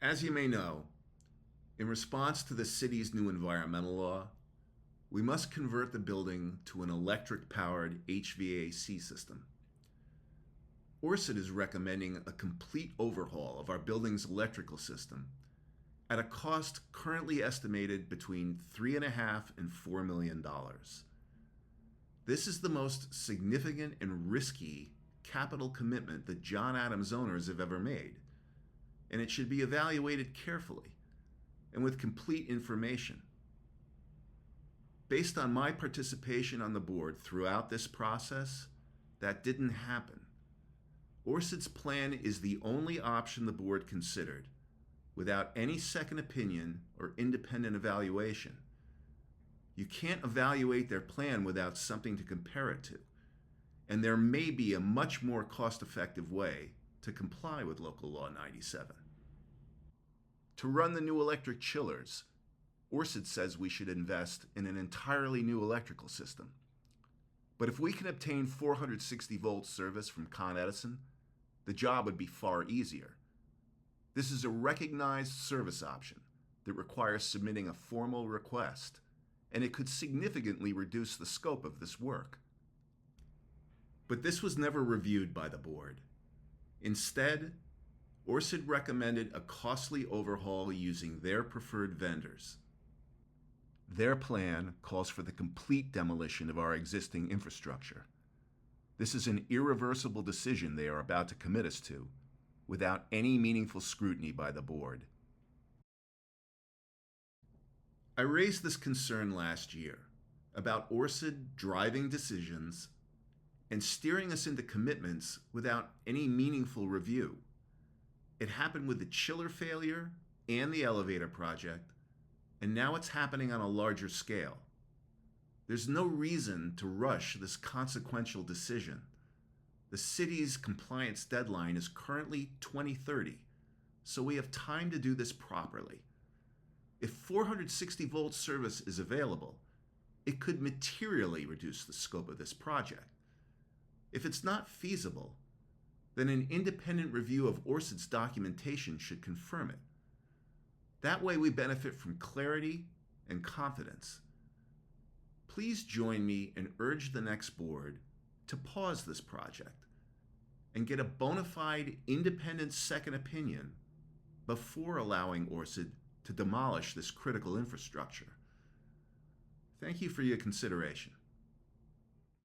As you may know, in response to the city's new environmental law, we must convert the building to an electric-powered HVAC system. Orsted is recommending a complete overhaul of our building's electrical system at a cost currently estimated between $3.5 and $4 million. This is the most significant and risky capital commitment that John Adams owners have ever made, and it should be evaluated carefully and with complete information. Based on my participation on the board throughout this process, that didn't happen. Orsted's plan is the only option the board considered, without any second opinion or independent evaluation. You can't evaluate their plan without something to compare it to, and there may be a much more cost-effective way to comply with Local Law 97. To run the new electric chillers, Orsted says we should invest in an entirely new electrical system. But if we can obtain 460-volt service from Con Edison, the job would be far easier. This is a recognized service option that requires submitting a formal request, and it could significantly reduce the scope of this work. But this was never reviewed by the board. Instead, Orsted recommended a costly overhaul using their preferred vendors. Their plan calls for the complete demolition of our existing infrastructure. This is an irreversible decision they are about to commit us to, without any meaningful scrutiny by the board. I raised this concern last year about Orsted driving decisions and steering us into commitments without any meaningful review. It happened with the chiller failure and the elevator project, and now it's happening on a larger scale. There's no reason to rush this consequential decision. The city's compliance deadline is currently 2030, so we have time to do this properly. If 460-volt service is available, it could materially reduce the scope of this project. If it's not feasible, then an independent review of Orsted's documentation should confirm it. That way we benefit from clarity and confidence. Please join me and urge the next board to pause this project and get a bona fide independent second opinion before allowing Orsted to demolish this critical infrastructure. Thank you for your consideration.